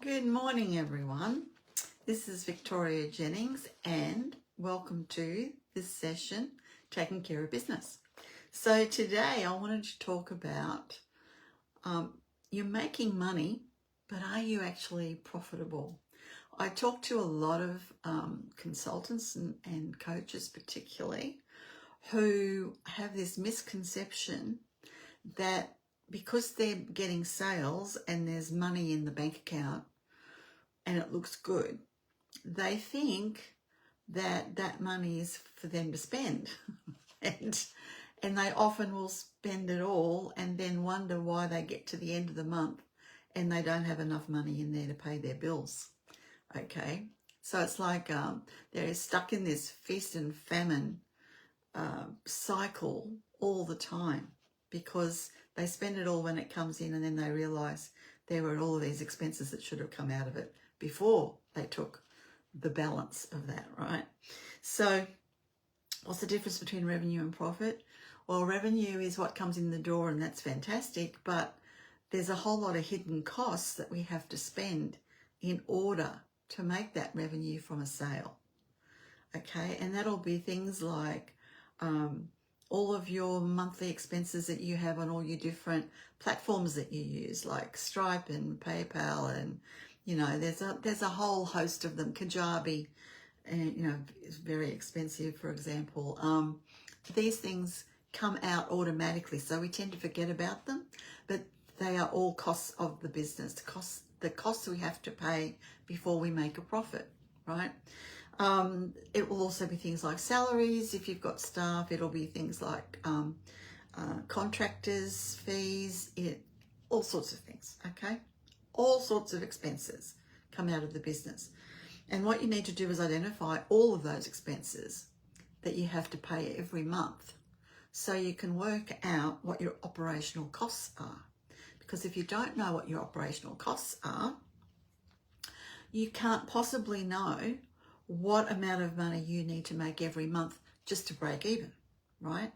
Good morning, everyone. This is Victoria Jennings, and welcome to this session, Taking Care of Business. So today I wanted to talk about you're making money, but are you actually profitable? I talk to a lot of consultants and coaches particularly who have this misconception that because they're getting sales and there's money in the bank account and it looks good, they think that that money is for them to spend. and they often will spend it all and then wonder why they get to the end of the month and they don't have enough money in there to pay their bills. Okay, so it's like they're stuck in this feast and famine cycle all the time because they spend it all when it comes in and then they realize there were all of these expenses that should have come out of it before they took the balance of that, right? So what's the difference between revenue and profit? Well, revenue is what comes in the door and that's fantastic, but there's a whole lot of hidden costs that we have to spend in order to make that revenue from a sale. Okay, and that'll be things like all of your monthly expenses that you have on all your different platforms that you use, like Stripe and PayPal, and there's a whole host of them. Kajabi, and is very expensive, for example. These things come out automatically, so we tend to forget about them, but they are all costs of the business, the costs we have to pay before we make a profit, right? It will also be things like salaries. If you've got staff, it'll be things like contractors, fees, all sorts of things, okay? All sorts of expenses come out of the business. And what you need to do is identify all of those expenses that you have to pay every month so you can work out what your operational costs are. Because if you don't know what your operational costs are, you can't possibly know what amount of money you need to make every month just to break even, right?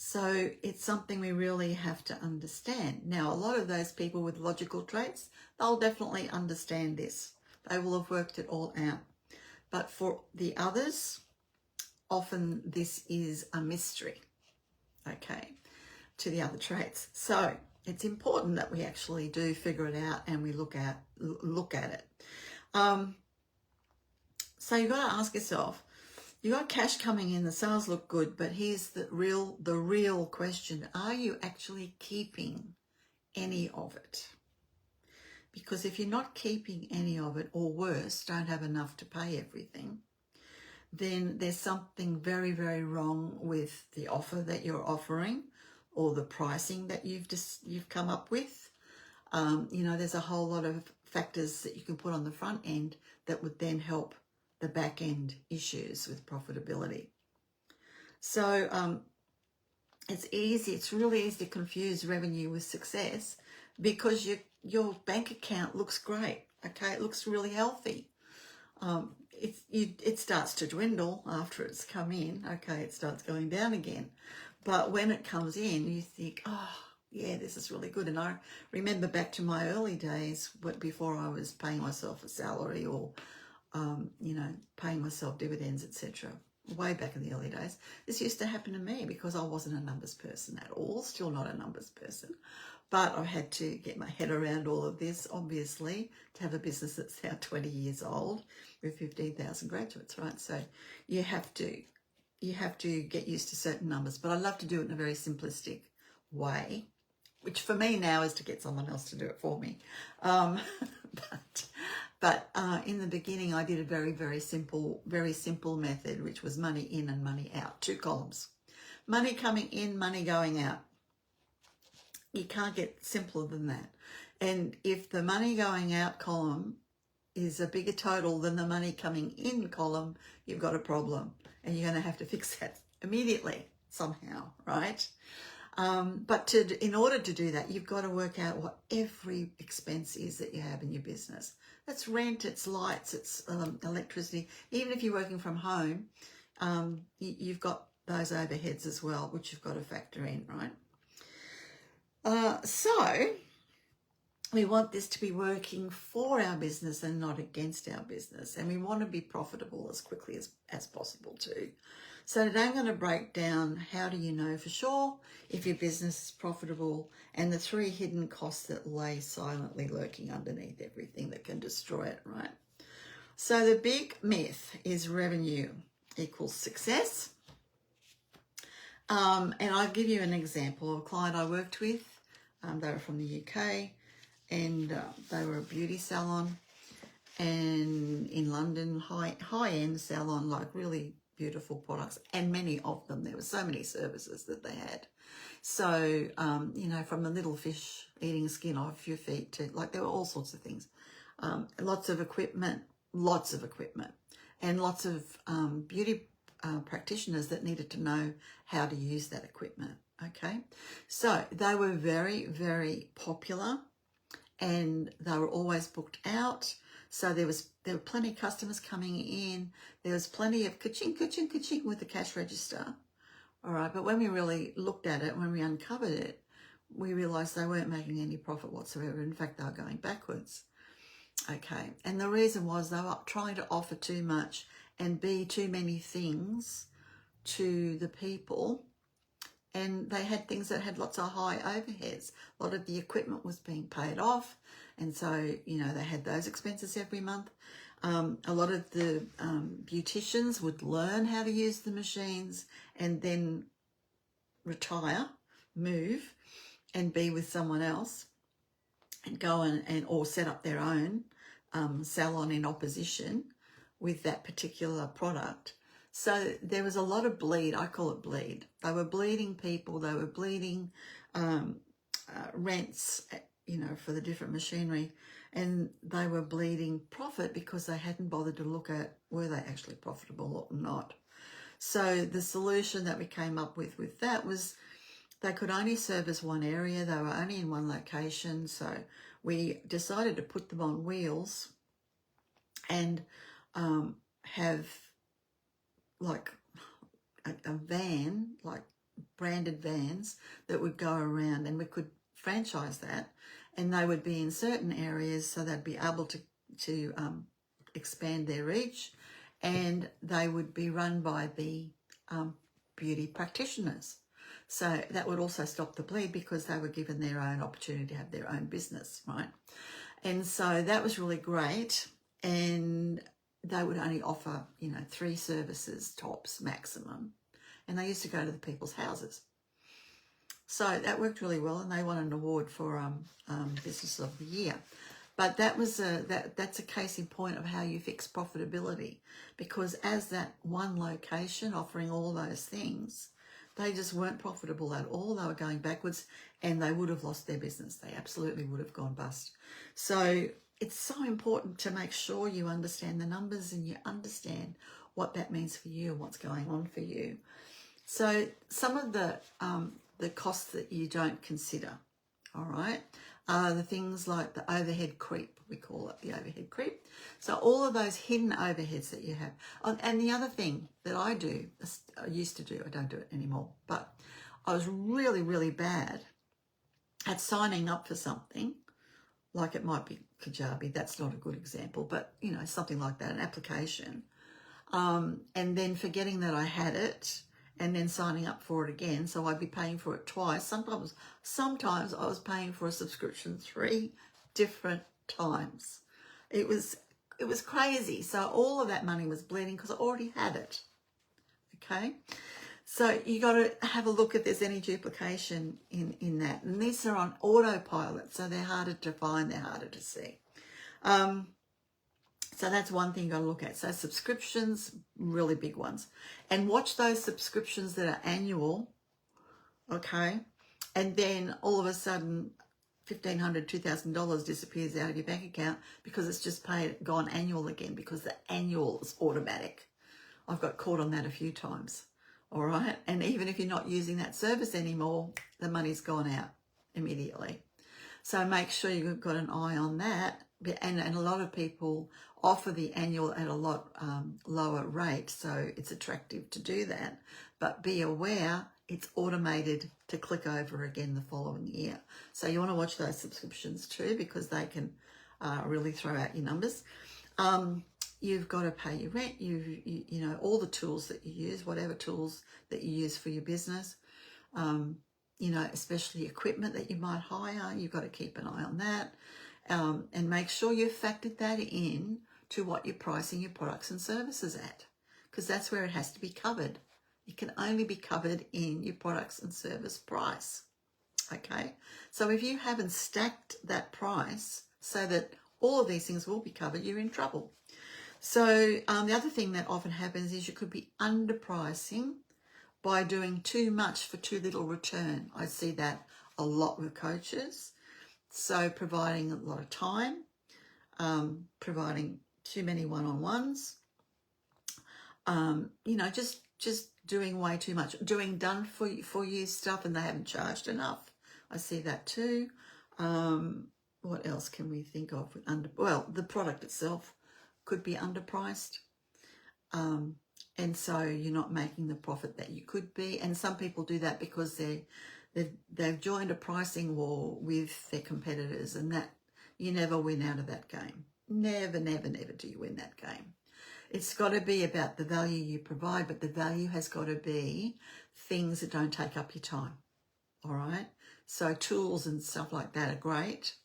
So it's something we really have to understand. Now, a lot of those people with logical traits, they'll definitely understand this. They will have worked it all out. But for the others, often this is a mystery, okay, to the other traits. So it's important that we actually do figure it out and we look at it. So you've got to ask yourself, you got cash coming in, the sales look good, but here's the real question. Are you actually keeping any of it? Because if you're not keeping any of it, or worse, don't have enough to pay everything, then there's something very, very wrong with the offer that you're offering or the pricing that you've come up with. There's a whole lot of factors that you can put on the front end that would then help the back end issues with profitability. So it's really easy to confuse revenue with success because your bank account looks great, okay? It looks really healthy. It starts to dwindle after it's come in, okay? It starts going down again. But when it comes in, you think, oh, yeah, this is really good. And I remember back to my early days before I was paying myself a salary or paying myself dividends, etc. Way back in the early days, this used to happen to me because I wasn't a numbers person at all, still not a numbers person. But I had to get my head around all of this, obviously, to have a business that's now 20 years old with 15,000 graduates, right? So you have to get used to certain numbers. But I love to do it in a very simplistic way, which for me now is to get someone else to do it for me. But in the beginning, I did a very, very simple method, which was money in and money out, 2 columns. Money coming in, money going out. You can't get simpler than that. And if the money going out column is a bigger total than the money coming in column, you've got a problem. And you're going to have to fix that immediately somehow, right? But in order to do that, you've got to work out what every expense is that you have in your business. That's rent, it's lights, it's electricity. Even if you're working from home, you've got those overheads as well, which you've got to factor in, right? So we want this to be working for our business and not against our business. And we want to be profitable as quickly as possible too. So today I'm going to break down how do you know for sure if your business is profitable and the 3 hidden costs that lay silently lurking underneath everything that can destroy it, right? So the big myth is revenue equals success. And I'll give you an example of a client I worked with. They were from the UK and they were a beauty salon and in London, high-end salon, like really beautiful products, and many of them. There were so many services that they had. So, you know, from the little fish eating skin off your feet to, like, there were all sorts of things. Lots of equipment, and lots of beauty practitioners that needed to know how to use that equipment, okay? So they were very, very popular and they were always booked out. So there were plenty of customers coming in. There was plenty of ka-ching, ka-ching, ka-ching with the cash register. All right, but when we really looked at it, when we uncovered it, we realised they weren't making any profit whatsoever. In fact, they were going backwards. Okay, and the reason was they were trying to offer too much and be too many things to the people. And they had things that had lots of high overheads. A lot of the equipment was being paid off. And so, you know, they had those expenses every month. A lot of the beauticians would learn how to use the machines and then retire, move, and be with someone else and go and or set up their own salon in opposition with that particular product. So there was a lot of bleed. I call it bleed. They were bleeding people. They were bleeding rents, you know, for the different machinery. And they were bleeding profit because they hadn't bothered to look at were they actually profitable or not. So the solution that we came up with that was they could only service one area. They were only in one location. So we decided to put them on wheels and have like a van, like branded vans that would go around, and we could franchise that, and they would be in certain areas so they'd be able to expand their reach, and they would be run by the beauty practitioners. So that would also stop the bleed because they were given their own opportunity to have their own business, right? And so that was really great. And they would only offer, you know, 3 services tops maximum. And they used to go to the people's houses. So that worked really well, and they won an award for Business of the Year. But that was that's a case in point of how you fix profitability, because as that one location offering all those things, they just weren't profitable at all. They were going backwards, and they would have lost their business. They absolutely would have gone bust. So it's so important to make sure you understand the numbers and you understand what that means for you and what's going on for you. So some of the costs that you don't consider, all right, are the things like the overhead creep. We call it the overhead creep. So all of those hidden overheads that you have. And the other thing that I used to do, I don't do it anymore, but I was really, really bad at signing up for something. Like it might be Kajabi, that's not a good example, but, you know, something like that, an application. And then forgetting that I had it and then signing up for it again. So I'd be paying for it twice. Sometimes I was paying for a subscription 3 different times. It was crazy. So all of that money was bleeding because I already had it. Okay. So you got to have a look if there's any duplication in that. And these are on autopilot, so they're harder to find, they're harder to see. So that's one thing you got to look at. So subscriptions, really big ones. And watch those subscriptions that are annual, okay? And then all of a sudden, $1,500, $2,000 disappears out of your bank account because it's just gone annual again, because the annual is automatic. I've got caught on that a few times. All right. And even if you're not using that service anymore, the money's gone out immediately. So make sure you've got an eye on that. And a lot of people offer the annual at a lot lower rate. So it's attractive to do that. But be aware it's automated to click over again the following year. So you want to watch those subscriptions too, because they can really throw out your numbers. You've got to pay your rent, you know, all the tools that you use, whatever tools that you use for your business, you know, especially equipment that you might hire, you've got to keep an eye on that, and make sure you've factored that in to what you're pricing your products and services at, because that's where it has to be covered. It can only be covered in your products and service price, okay? So if you haven't stacked that price so that all of these things will be covered, you're in trouble. So the other thing that often happens is you could be underpricing by doing too much for too little return. I see that a lot with coaches. So providing a lot of time, providing too many one-on-ones, you know, just doing way too much, doing done for you stuff, and they haven't charged enough. I see that too. What else can we think of? Well, the product itself could be underpriced, and so you're not making the profit that you could be. And some people do that because they've joined a pricing war with their competitors, and that you never win out of that game. Never, never, never do you win that game. It's got to be about the value you provide, but the value has got to be things that don't take up your time, all right? So tools and stuff like that are great,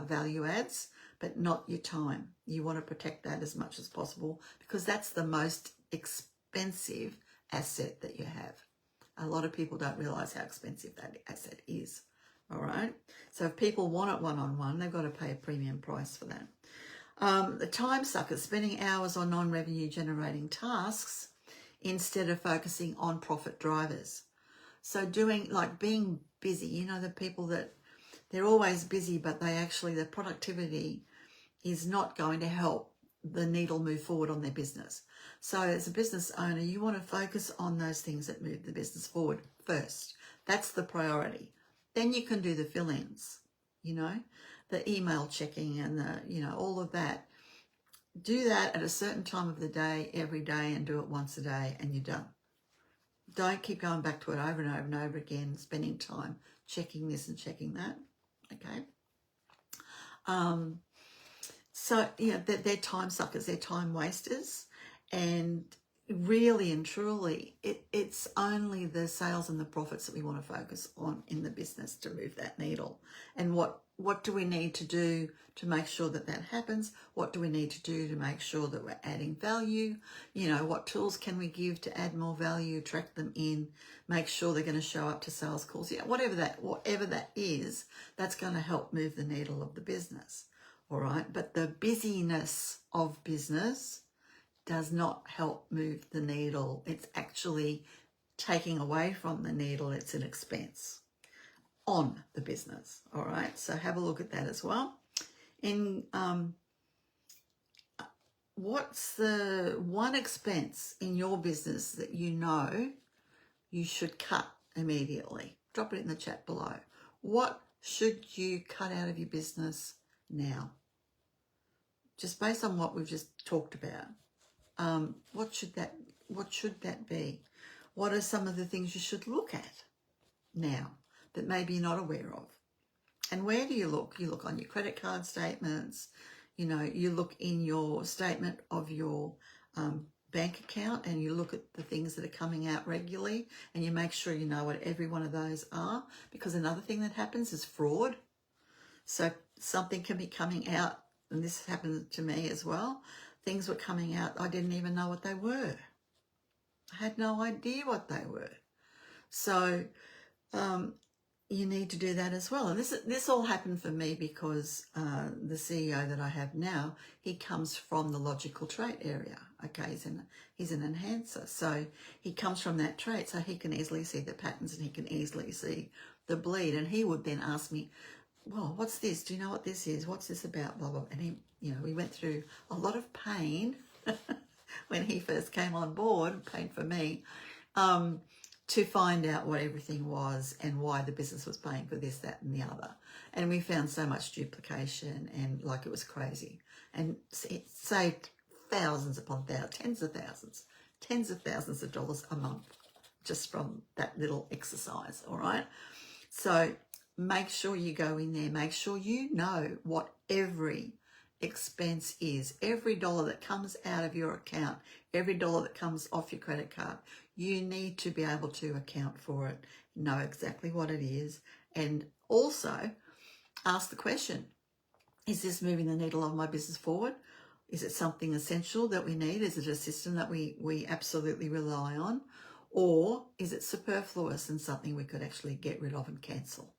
value adds, but not your time. You want to protect that as much as possible, because that's the most expensive asset that you have. A lot of people don't realise how expensive that asset is, all right? So if people want it one-on-one, they've got to pay a premium price for that. The time suckers, spending hours on non-revenue generating tasks instead of focusing on profit drivers. So doing, like, being busy, you know, the people that they're always busy, but their productivity is not going to help the needle move forward on their business. So as a business owner, you want to focus on those things that move the business forward first. That's the priority. Then you can do the fill-ins, you know, the email checking and the, you know, all of that. Do that at a certain time of the day, every day, and do it once a day, and you're done. Don't keep going back to it over and over and over again, spending time checking this and checking that, okay? So, you know, they're time suckers, they're time wasters, and really and truly, it's only the sales and the profits that we want to focus on in the business to move that needle. And what do we need to do to make sure that that happens? What do we need to do to make sure that we're adding value? You know, what tools can we give to add more value, track them in, make sure they're going to show up to sales calls? Yeah, whatever that is, that's going to help move the needle of the business. All right. But the busyness of business does not help move the needle. It's actually taking away from the needle. It's an expense on the business. All right. So have a look at that as well. In what's the one expense in your business that you know you should cut immediately? Drop it in the chat below. What should you cut out of your business now? Just based on what we've just talked about. What should that be? What are some of the things you should look at now that maybe you're not aware of? And where do you look? You look on your credit card statements, you know, you look in your statement of your bank account, and you look at the things that are coming out regularly, and you make sure you know what every one of those are, because another thing that happens is fraud. So something can be coming out, and this happened to me as well. Things were coming out, I didn't even know what they were. I had no idea what they were. So you need to do that as well. And this all happened for me because the CEO that I have now, he comes from the logical trait area. Okay, he's an enhancer. So he comes from that trait, so he can easily see the patterns and he can easily see the bleed. And he would then ask me, well, what's this? Do you know what this is? What's this about? Blah, blah. And he, you know, we went through a lot of pain when he first came on board, pain for me, to find out what everything was and why the business was paying for this, that, and the other. And we found so much duplication, and like it was crazy. And it saved thousands upon thousands, tens of thousands of dollars a month. just from that little exercise, all right? So make sure you go in there. Make sure you know what every expense is. Every dollar that comes out of your account, every dollar that comes off your credit card, you need to be able to account for it, know exactly what it is, and also ask the question, is this moving the needle of my business forward? Is it something essential that we need? Is it a system that we absolutely rely on? Or is it superfluous and something we could actually get rid of and cancel?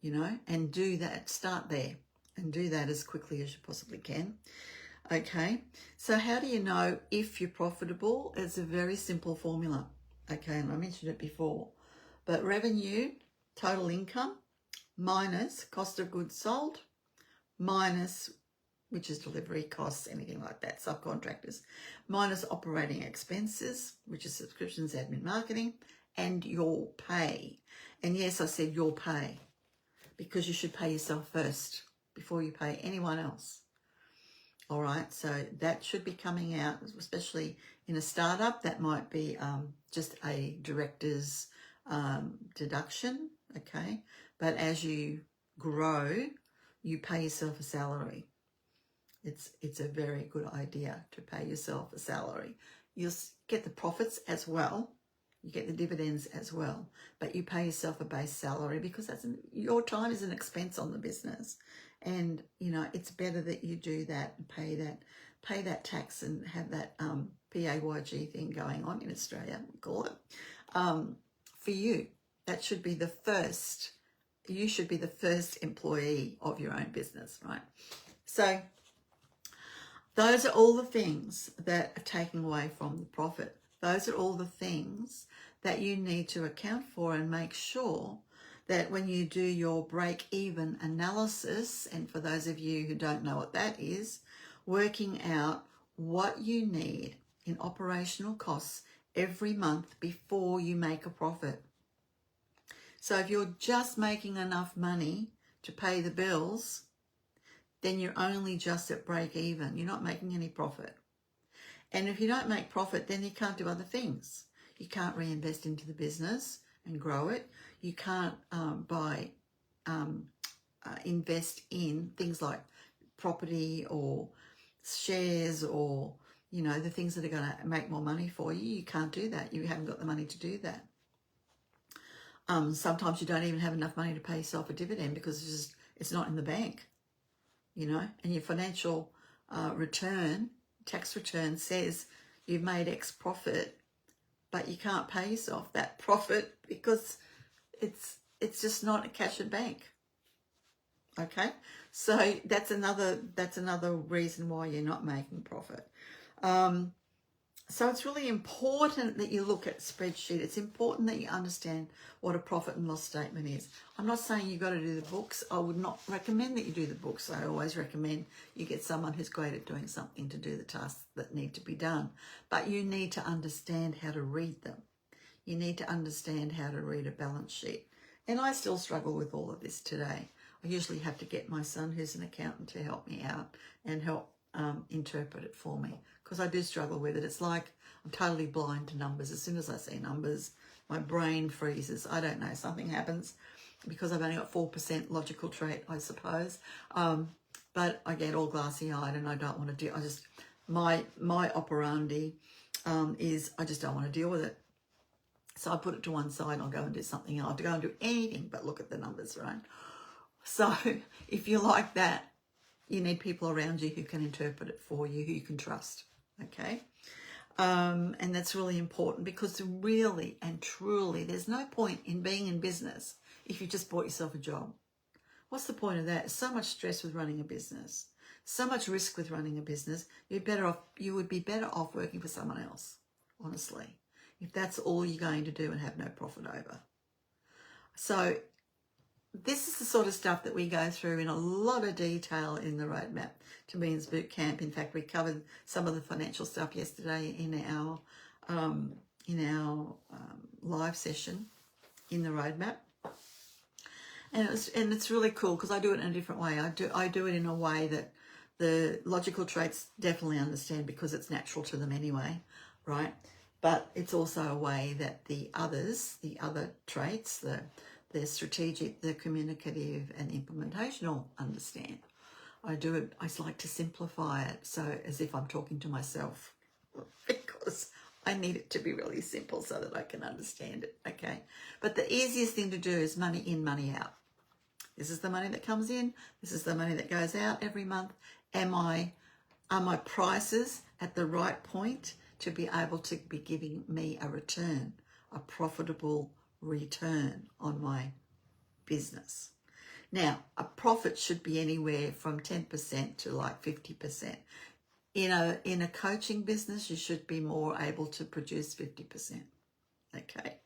You know, and do that, start there and do that as quickly as you possibly can. Okay, so how do you know if you're profitable? It's a very simple formula. Okay, and I mentioned it before, but revenue, total income, minus cost of goods sold, minus, which is delivery costs, anything like that, subcontractors, minus operating expenses, which is subscriptions, admin, marketing, and your pay. And yes, I said your pay, because you should pay yourself first before you pay anyone else. All right, so that should be coming out, especially in a startup. That might be just a director's deduction, okay? But as you grow, you pay yourself a salary. It's a very good idea to pay yourself a salary. You'll get the profits as well. You get the dividends as well, but you pay yourself a base salary because your time is an expense on the business. And, you know, it's better that you do that and pay that tax and have that PAYG thing going on in Australia, we call it, for you. That should be the first, you should be the first employee of your own business, right? So those are all the things that are taken away from the profit. Those are all the things that you need to account for and make sure that when you do your break-even analysis, and for those of you who don't know what that is, working out what you need in operational costs every month before you make a profit. So if you're just making enough money to pay the bills, then you're only just at break-even. You're not making any profit. And if you don't make profit, then you can't do other things. You can't reinvest into the business and grow it. You can't invest in things like property or shares or, you know, the things that are going to make more money for you. You can't do that. You haven't got the money to do that. Sometimes you don't even have enough money to pay yourself a dividend because it's not in the bank, you know, and your financial tax return says you've made X profit, but you can't pay yourself that profit because it's just not a cash in bank. Okay, so that's another reason why you're not making profit. So it's really important that you look at spreadsheet. It's important that you understand what a profit and loss statement is. I'm not saying you've got to do the books. I would not recommend that you do the books. I always recommend you get someone who's great at doing something to do the tasks that need to be done. But you need to understand how to read them. You need to understand how to read a balance sheet. And I still struggle with all of this today. I usually have to get my son, who's an accountant, to help me out and help interpret it for me, because I do struggle with it. It's like I'm totally blind to numbers. As soon as I see numbers, my brain freezes. I don't know, something happens because I've only got 4% logical trait, I suppose. But I get all glassy-eyed and I don't want to do. My operandi is I just don't want to deal with it. So I put it to one side and I'll go and do something else. I'll go and do anything but look at the numbers, right? So if you're like that, you need people around you who can interpret it for you, who you can trust, okay? And that's really important, because really and truly, there's no point in being in business if you just bought yourself a job. What's the point of that? So much stress with running a business, so much risk with running a business. You would be better off working for someone else, honestly, if that's all you're going to do and have no profit over. So this is the sort of stuff that we go through in a lot of detail in the Roadmap to Millions Bootcamp. In fact, we covered some of the financial stuff yesterday in our live session in the Roadmap, and it's really cool because I do it in a different way. I do it in a way that the logical traits definitely understand because it's natural to them anyway, right? but it's also a way that the other traits, the strategic, the communicative and implementational understand. I like to simplify it so as if I'm talking to myself because I need it to be really simple so that I can understand it, okay? But the easiest thing to do is money in, money out. This is the money that comes in. This is the money that goes out every month. Are my prices at the right point to be able to be giving me a return, a profitable return on my business? Now, a profit should be anywhere from 10% to like 50%. In a coaching business, you should be more able to produce 50%, okay?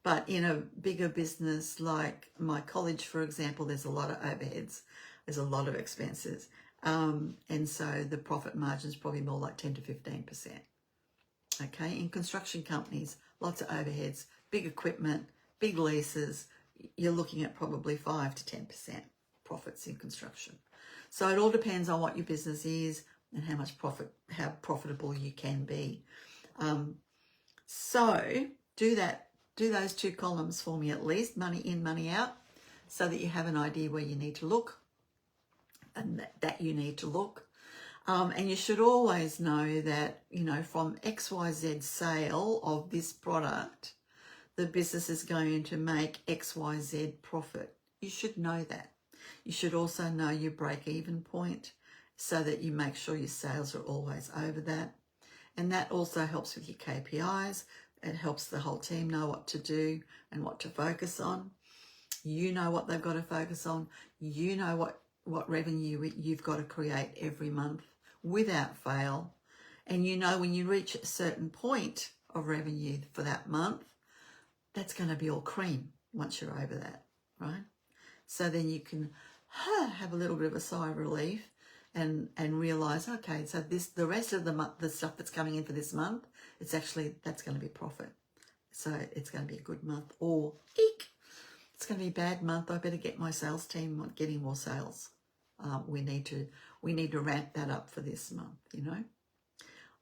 But in a bigger business like my college, for example, there's a lot of overheads, there's a lot of expenses, and so the profit margin is probably more like 10 to 15%. Okay, in construction companies, lots of overheads, big equipment, big leases, you're looking at probably 5 to 10% profits in construction. So it all depends on what your business is and how profitable you can be. So do those two columns for me at least, money in, money out, so that you have an idea where you need to look and that you need to look. And you should always know that, from XYZ sale of this product, the business is going to make XYZ profit. You should know that. You should also know your break-even point so that you make sure your sales are always over that. And that also helps with your KPIs. It helps the whole team know what to do and what to focus on. You know what they've got to focus on. You know what revenue you've got to create every month without fail. And you know when you reach a certain point of revenue for that month, that's going to be all cream once you're over that, right? So then you can have a little bit of a sigh of relief and realize, okay, so the rest of the month, the stuff that's coming in for this month, that's going to be profit. So it's going to be a good month. Or, eek, it's going to be a bad month. I better get my sales team getting more sales. We need to ramp that up for this month,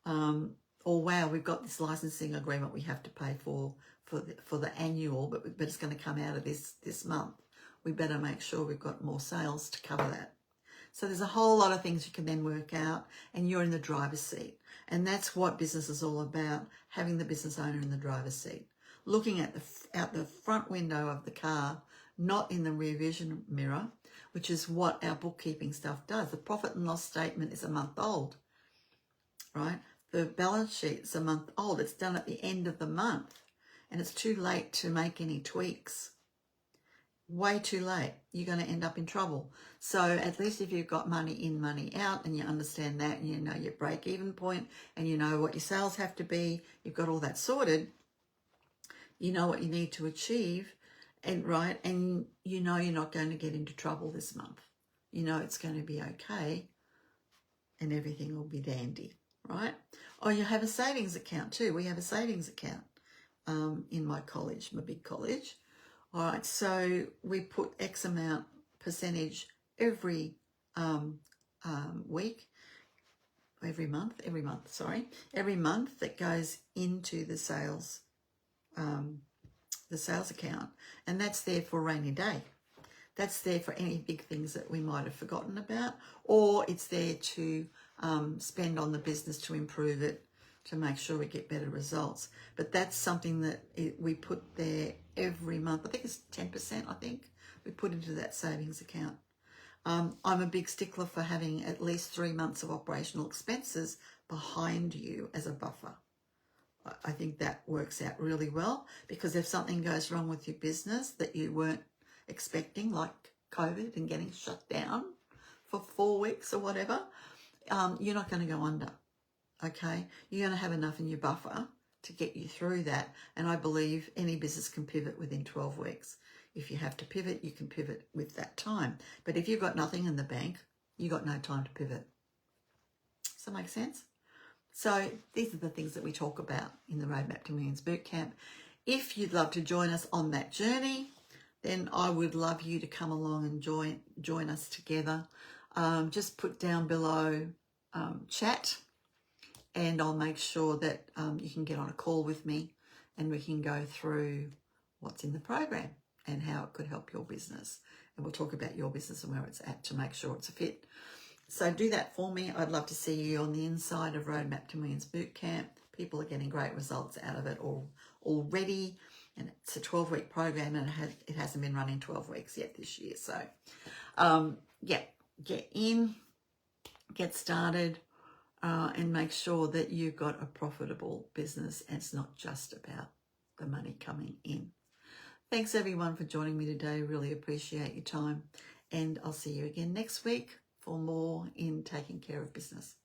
Or wow, we've got this licensing agreement we have to pay for the annual, but it's going to come out of this month. We better make sure we've got more sales to cover that. So there's a whole lot of things you can then work out, and you're in the driver's seat. And that's what business is all about, having the business owner in the driver's seat, looking at out the front window of the car, not in the rear vision mirror, which is what our bookkeeping stuff does. The profit and loss statement is a month old, right? The balance sheet is a month old. It's done at the end of the month, and it's too late to make any tweaks. Way too late. You're going to end up in trouble. So at least if you've got money in, money out, and you understand that, and you know your break-even point, and you know what your sales have to be, you've got all that sorted, you know what you need to achieve, and you know you're not going to get into trouble this month. You know it's going to be okay, and everything will be dandy, right? Oh, you have a savings account too. We have a savings account in my college, my big college. All right, so we put X amount percentage every week, every month that goes into the sales account, and that's there for a rainy day. That's there for any big things that we might have forgotten about, or it's there to spend on the business to improve it, to make sure we get better results. But that's something that we put there every month. I think it's 10%, we put into that savings account. I'm a big stickler for having at least 3 months of operational expenses behind you as a buffer. I think that works out really well, because if something goes wrong with your business that you weren't expecting, like COVID and getting shut down for 4 weeks or whatever, you're not going to go under. Okay, you're going to have enough in your buffer to get you through that. And I believe any business can pivot within 12 weeks. If you have to pivot, you can pivot with that time. But if you've got nothing in the bank, you've got no time to pivot. Does that make sense? So these are the things that we talk about in the Roadmap to Millions Bootcamp. If you'd love to join us on that journey, then I would love you to come along and join us together. Just put down below chat, and I'll make sure that you can get on a call with me and we can go through what's in the program and how it could help your business. And we'll talk about your business and where it's at to make sure it's a fit. So do that for me. I'd love to see you on the inside of Roadmap to Millions Bootcamp. People are getting great results out of it already. And it's a 12-week program, and it hasn't been running 12 weeks yet this year. So, yeah, get in, get started, and make sure that you've got a profitable business. And it's not just about the money coming in. Thanks, everyone, for joining me today. Really appreciate your time. And I'll see you again next week for more in taking care of business.